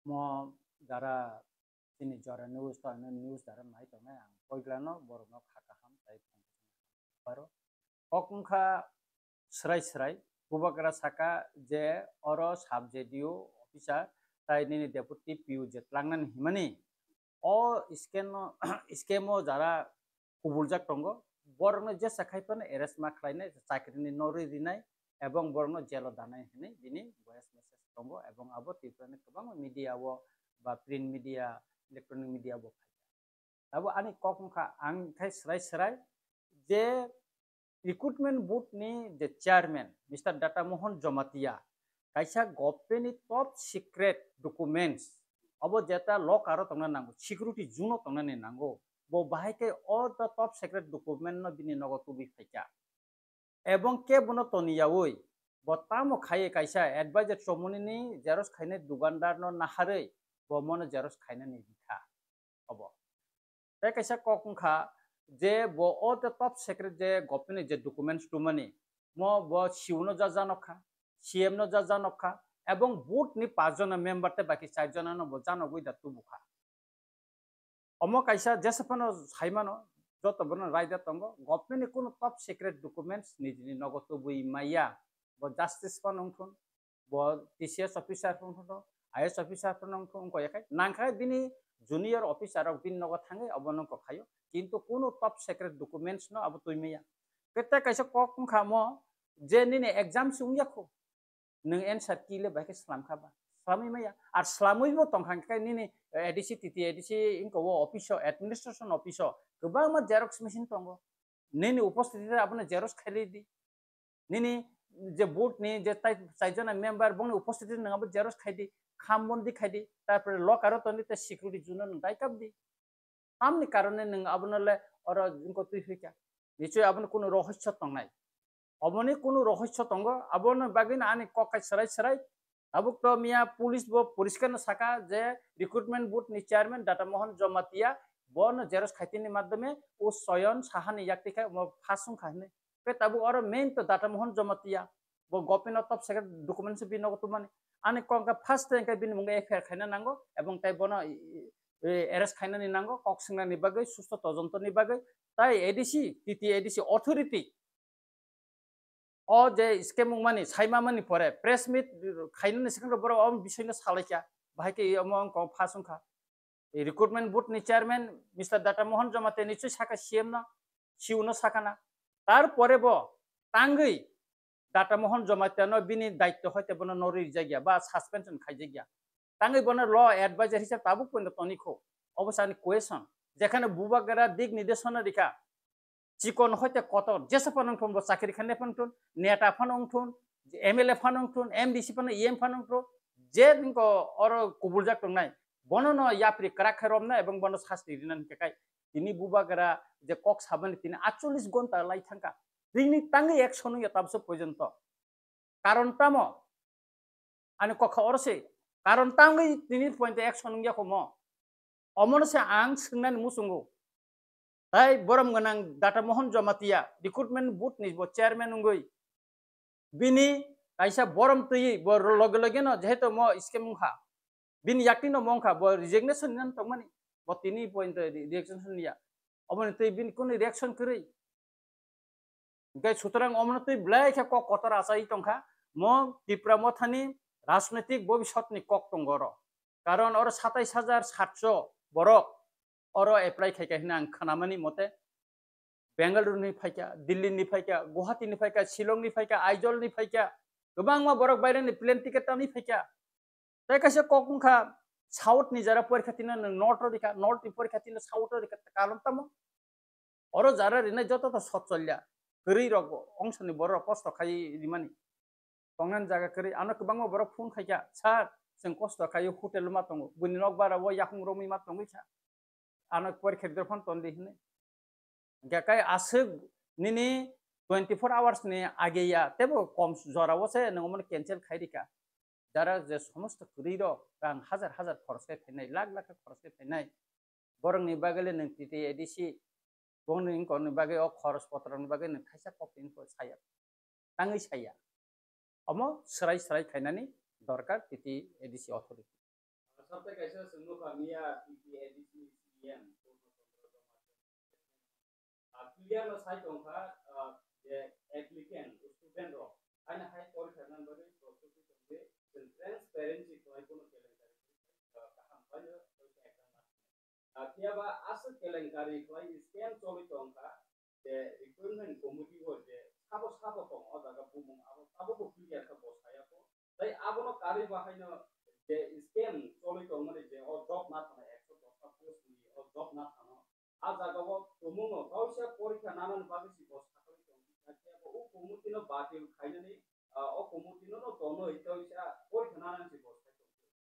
mo jara sini jara news to news jara nai to na ang poiglano borno khakaham tai paro kokungkha srai bubakra saka je oro subjedio officer tai nini deputy piu je tlangnan himani o skeno skemo jara kubuljak tongo borno je sakhaipan arrest ma khlaine chakrini nori dinai এবং borno jelo danai hini bini voice message tongo এবং abo tiprane kobang media wo ba print media electronic media bo abo ani kokungkha ang khai srai je recruitment board ni je chairman Mr. Data Mohan Jomatia kaisa government top secret documents abo jeta lock aro tongna nango security juno tongna ni nango bo bahai ke all the top secret document no bini nogo tubi faika এবং কে বনো তনিয়াওই বতামো খায়ে কাইসা adviser চমুনিনি xerox খাইনে দোকানদার ন নাহারে বমনো xerox খাইনে নি বিখা হব তাই কাইসা ককংখা যে ব ও তে টপ সিক্রেট যে গভর্নমেন্ট যে ডকুমেন্টস টুমানি ম ব সিউনো যা জানখা সিএম ন যা জানখা এবং বুট নি পাঁচজন মেম্বার তে বাকি চারজন ন ব জানগই দা তুবুখা অম কাইসা যেসপনো সাইমানো যত বন রাইদা তঙ্গ গভর্নমেন্ট কোন টপ সিক্রেট ডকুমেন্টস নিজনি নগত বই মাইয়া ব জাস্টিস পানংথুন ব টিসিএস অফিসার পানংথুন আইএস অফিসার পানংথুন কয়াখাই নাংখাই বিনি জুনিয়র অফিসার বিন নগ থাঙ্গে অবনং খায়ো কিন্তু কোন টপ সিক্রেট ডকুমেন্টস ন আব তুই মাইয়া কেতে কাইসা ককং খামো যে নিনে एग्जाम सुंगयाखो नों एनसार किले बाके स्लाम खाबा स्लामै माया आर स्लामैबो तंखांखाय निने एडिसि टिटि एडिसि इनको अफिस एडमिनिस्ट्रेशन अफिस गोबां मा जेरक्स मेसिन दंगो निने उपस्थिति आपने जेरक्स खाली दि निने जे बोर्ड नि जे चाइजना मेम्बर बंग उपस्थिति नङाबो जेरक्स खाइदि खामबन्दी खाइदि तारपर लक आरो तनि ते सिकिउरिटी जुनो दाइकाब दि आमनि कारणे नों आबनले और इनको तुइ फैका निश्चय आबन कोनो रहस्य तंनाय अबनि कोनो रहस्य तंग आबन बागिन आनि ककाय सराय abuk to mia police bo poriskar saka je recruitment board ni chairman Data Mohan Jomatia bon jeros khaitini maddhome o soyon sahani yaktika phasung khane ke tabu or main to Data Mohan Jomatia bo government of secret documents bi nogo tumani ani konka first time ka bin munga affair khaina nango ebong tai bono arrest khaina ni nango koksingna ni bagai susto tojonto ni bagai tai ADC TT ADC authority o je scam mani saima mani pore press meet khaina second boro om bishoy na salaikya bahai ke among ko phasung kha recruitment board ni chairman Mr. Data Mohan Jomate nichu saka CM na siuno sakana tar pore bo tangui Data Mohan Jomate no bini daitto hoite bono nori jagya ba suspension khaijagya tangui bono law advisor hisab tabuk pondo tonikho obosani question যেখানে বুবাগেরা দিক নির্দেশনা রেখা চিকন হইতে কত যেসে ফানংথুন বো চাকরি খানে ফানংথুন নেতা ফানংথুন এমএলএ ফানংথুন এমডিসি ফান ইএম ফানংথুন যে নিকো অর কুবুলজাক টংনাই বনন ইয়াপ্রি কারাখারম না এবং বন শাস্তি দিনান কেকাই তিনি বুবাগেরা যে কক সাবানি তিনি 48 ঘন্টা লাই থাকা তিনি তাঙ্গি একশন ইয়াতাবস পর্যন্ত কারণ তাম আনি কখ অরসে কারণ তাঙ্গি তিনি পয়েন্ট একশন ইয়াকম অমনসে আং সিংনান মুসুঙ্গু তাই বরম গনাং Data Mohan Jomatia recruitment board ni bo chairman ungoi bini kaisa borom tui bo log login no jeheto mo scam kha bini yakti no mongkha bo resignation nan tongmani bo tini point reaction ya omoni tui bin kun reaction kri gai sutarang omoni tui blai kha ko kotor asai tongkha mo tipra mo thani রাজনৈতিক ভবিষ্যৎ নি cock তঙ্গর কারণ ওর 27700 বড় और apply खाइका Hina आं खानामानि मते बेंगालुरुनि फाइका दिल्लीनि फाइका गुवाहाटीनि फाइका शिलंनि फाइका आइजलनि फाइका गोबां मा बरक बायरानि प्लेन टिकेटनि फाइका ताइ कासे ककंखा साउथनि जारा परीक्षाथिना नर्थ रिका नर्थ परीक्षाथिना साउथ रिका कालन तम और जारा रिना जत त सचल्या करै रग अंशनि बर कष्ट खाइ रिमानि तंगनान जागा करै आनो गोबां मा बर फुन खाइका सार जों कष्ट खाइ होटेल मा तंगो बुनि नक बारा व याखुं रमि मा तंगैसा anak pori depon tondi hine gakai asuk nini 24 hours ni age ya tebo kom jora wose nongomon cancel khairika jara je somost kuriro rang hajar khoros ke phainai lakh khoros ke phainai borong ni bagale nang titi edisi bong ning kon bagai o khoros potron bagai nang khaisa kopin ko saya tangi saya omo serai khainani dorkar titi edisi authority Sampai kaisa semua kamiya PPADC CM clear na sai tongka je applicant student ro aina hai por khanan bari prostitute tongbe transparency to ai kono kelengkari kaham payo to ekam kia ba as kelengkari klai scam choli tongka je recruitment committee ho je sabo tong odaga bumung abo ko clear ka bosaya ko tai abono kari bahaino je scam choli tong mane je o job na thana 110 post ni o job na thana আজাগাও তমুনো কাউসা পরীক্ষা নানান ভাবে বস থাকলে তংকি ও কমুতিনো বাতিল খাইনানি ও কমুতিনো no তনো ইতাউসা পরীক্ষা নানান বস থাকলে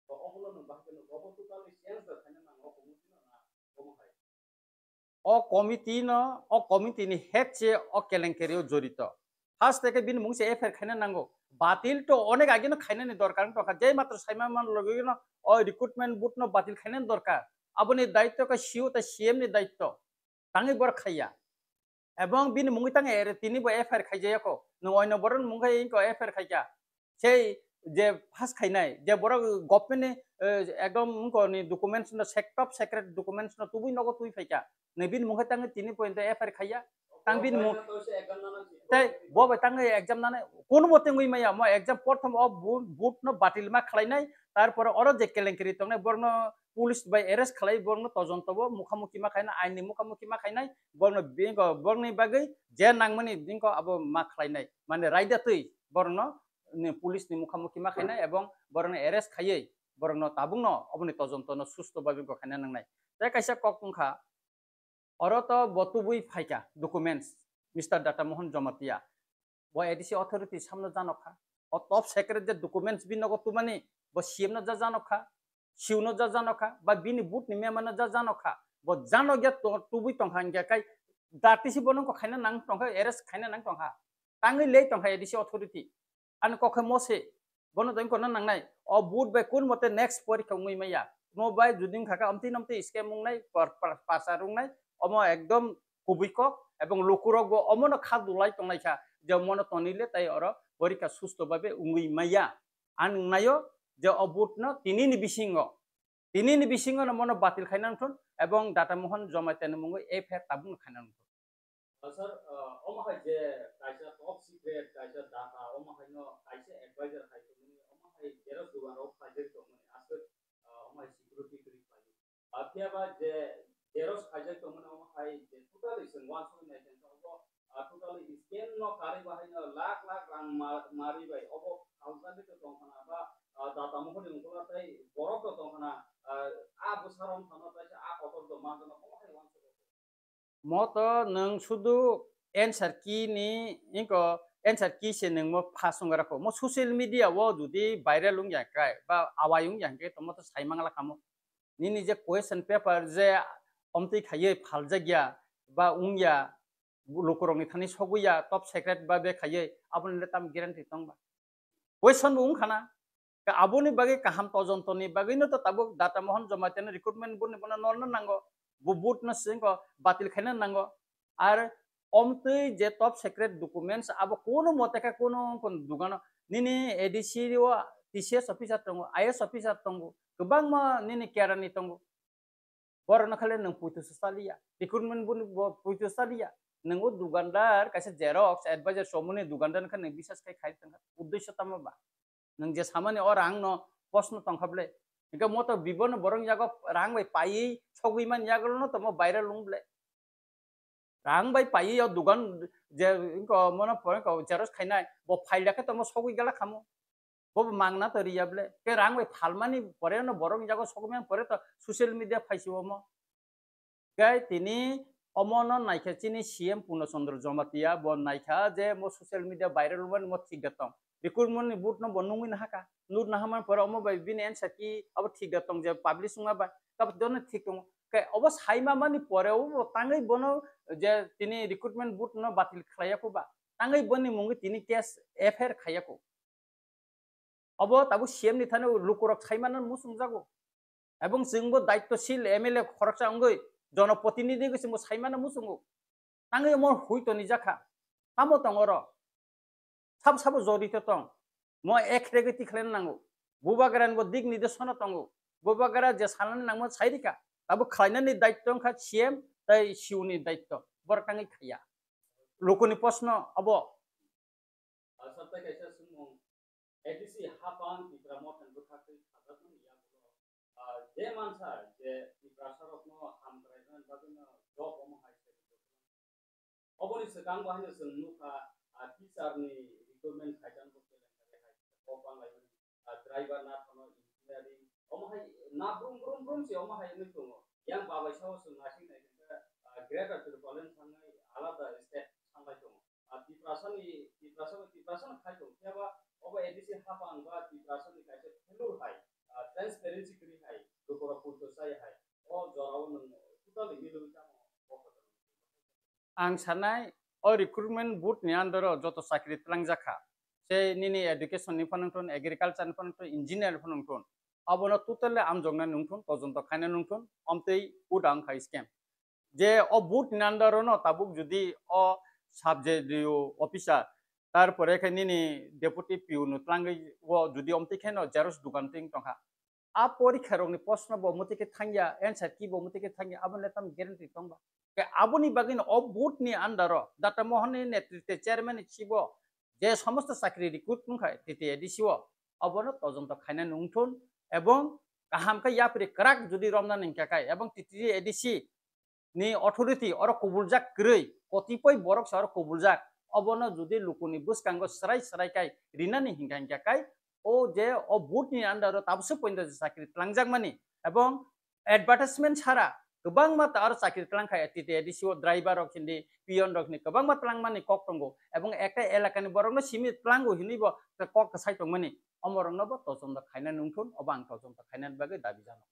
তো অবলন বাহকেনো গবতুকালি sense দা খাইনা না ও কমুতিনো না কম হয় ও কমিটিনি হেডছে ও কেলেঙ্কারিও জড়িত ফার্স্ট থেকে বিন মুংসে এফের খাইনা নাঙ্গো বাতিল তো অনেক আগে না খাইনানি দরকার তো যে মাত্র সাইমা মান লগে না ও রিক্রুটমেন্ট বুট ন বাতিল খাইনানি দরকার aboni daitto ka siu ta CM ni daitto tangi bor khaya ebong bin mungi tangi ere tini bo FR khaijaya ko no oino boron mungai ko FR khaija sei je phas khainai je bor government ni ekdom ko ni documents na top secret documents na tubui nogo tui phaika ne bin mungai tangi tini point FR khaya tang bin mu tai bo ba tangi exam na কোন মতে ngui maya mo exam prothom of boot no batil ma khlainai tarpore oro je kelenkri tongne borno police by arrest খালাই বর্ণ তদন্তব মুখামুখি মা খাইনা আইনি মুখামুখি মা খাইনাই বর্ণ বিঙ্গ বর্ণি বাগৈ যে নাংমানি বিঙ্গ আবো মা খাইনাই মানে রাইদা তৈ বর্ণ পুলিশ নি মুখামুখি মা খাইনাই এবং বর্ণ এরেস্ট খাইयै বর্ণ তাবুং ন অবনি তদন্ত ন সুস্থ ভাবে খাইনা নাংনাই তাই কাইসা ককপুংখা অরত বতুবুই ফাইকা ডকুমেন্টস মিস্টার ডাটা মোহন জমাতিয়া ব এডিসি অথরিটি সামনে জানখা ও টপ সেক্রেট যে ডকুমেন্টস বিনগ তুমানি ব সিএম না জানখা siuno ja janokha ba bini but ni memana ja janokha bo jano ge to tubui tongkha nge kai dati si bonon ko khaina nang tongkha eres khaina nang tongkha tangi lei tongkha edisi authority an ko khe mose bono dong ko nang nai o but ba kun mote next porikha ngui maya no bai juding khaka amti namti scam mung nai pasarung nai omo ekdom kubui ko এবং লোকুরক অমন খাদুলাই তংনাই খা যে মন তনিলে তাই or পরীক্ষা সুস্থ ভাবে উঙ্গি মাইয়া আন নাইও যে অবুটন তিনিনি বিসিঙ্গ মন বাতিল খাইনাংথন এবং ডাটা মোহন জমাইতেন মুঙ্গই এফআইআর তাবুন খাইনাংথন স্যার ওমাহাই যে কাইসা টপ সিক্রেট কাইসা ডাটা ওমাহাই নো কাইসা অ্যাডভাইজার খাইতনি ওমাহাই জেরো দুবার অফ ফাইজের তো মানে আসলে ওমাহাই সিকিউরিটি করি পাই আতিয়াবা যে জেরোস খাইজের তো মানে ওমাহাই যে টোটালি সন 1.9 টোটালি স্ক্যান নো কারি বাহাই নো লাখ লাখ রাং মারি বাই অব আউজালি তো তংখানা বা data mo ni ngula tai borok to tongkhana a busarom thana tai a kotor do manjana ko hai wan mo to nang sudu answer key ni inko answer key se nang mo phasungara ko mo social media wo judi viral ung yakai ba awayung yangke to mo to saimangla kamo ni ni je question paper je omti khaiye phaljagya ba ungya lokorong ni thani soguya top secret ba be khaiye abon le tam guarantee tongba question ung khana aboni bagi kaham tozontoni bagi no to tabuk data mohon jamaten recruitment bun buna norna nango bubut na singko batil khena nango ar omtui je top secret documents abo kono moteka kono kon dugano nini ADC wa TCS officer tongo IS officer tongo kebang ma nini kerani tongo borna khale nang putu salia recruitment bun putu salia nango dugandar kaise xerox advisor somune dugandar kan bisas kai khai tanga uddesho tamaba nang je samane or ang no posno tongkhable ika mo to bibon borong jago rang bai pai sogui man jagol no to mo viral lungle rang bai pai yo dugan je ko mono pore ko jeros khainai bo faila ke to mo sogui gala khamo bo mangna to riyable ke rang bai phalmani pore no borong jago sogui man pore to social media phaisibo mo gai tini অমন নাইখা চিনি CM পূর্ণচন্দ্র জমাতিয়া বন নাইখা যে মো social media viral মান মো ঠিক গতম recruitment বুট ন বনুমি না হাকা নুর না হামান পর অমো বাই বিন এনসা কি অব ঠিক গতম যে পাবলিশ নুঙা বা কাব দন ঠিক দং কে অব সাইমা মানি পরেও তাঙ্গই বনো যে তিনি রিক্রুটমেন্ট বুট ন বাতিল খায়াকো বা তাঙ্গই বনি মুঙ্গি তিনি কেস এফআইআর খায়াকো অব তাবু সিএম নি থানে লুকুরক সাইমানন মুসুম জাগো এবং जोंबो दायित्वशील एमएलए खरचा अंगै जनप्रतिनिधि गसिम साइमाना मुसुंगु तांगै मोर हुइतो निजाखा तामो तंगर साब साब जरित तंग मो एक रेगति खलेन नांगु बुबा ग्रान बो दिग निर्देशन तंगु bobagara je salan nangma sairika tabu khlainani daitto kha CM tai siuni daitto borkangi khaya lokoni posno abo sabta kaisa sumong edisi hapang tipramot han bukhakti khadatun ya bulo je mansa je tiprasarokno hamkrainan bagino job omo haise oboni sekang bahine sunnuka teacherni recruitment khaitan ko kelen kare hai opang lai driver na thono engineering omo hai na brum se omo hai ni tungo yang babai sawo sung nasi nai greater metropolitan sangai alada state sangai tungo tiprasan khai tungo yaba obo edisi hapang ba tiprasan ni kaise helur hai transparency kri hai dokora purto sai hai o jorao nang totally milu jamo ang sanai o recruitment boot ni andoro joto sakri tlangjaka se nini education ni panungton agriculture ni panungton engineer panungton abono totally amjongna nungton tojonto khaina nungton omtei udang khai scam je o boot ni andoro no tabuk judi o subject officer তারপরে নিনি deputy peon ত্লাঙ্গই ও যদি অমতি খেন xerox দোকান তিং টঙ্কা আ পরীক্ষা রংনি প্রশ্ন বমতিকে থাঙ্গিয়া answer কি বমতিকে থাঙ্গিয়া আবনে তাম guarantee টংবা ke aboni bagin o boot ni andaro data mohoni netrite chairman chibo je somosto chakri recruit nungkhai titi edisiwo abono tojonto khaina nungthun ebong kaham ka yapri krak judi romna ningkakai ebong titi edisi ni authority oro kubuljak krei kotipoi borok sar kubuljak obono judi lukuni buskango serai kai rinani hingkai o je o boot ni andaro tabsu poinda chakri tlangjak mani ebong advertisement chara गोबां मात्रा आरो साख्रि तलांखाय टिटि एडिसिओ driver रक हिंदी पियन रक नि गोबां मात्रा लांमानि कक टंगो एबं एकटा एलाकानि बरंनो सिमि तलांगो हिनिबो कक साइटंमानि अमरंनोबो तजन खायना नुंथुन अबां तजन खायना बागै दाबि जानो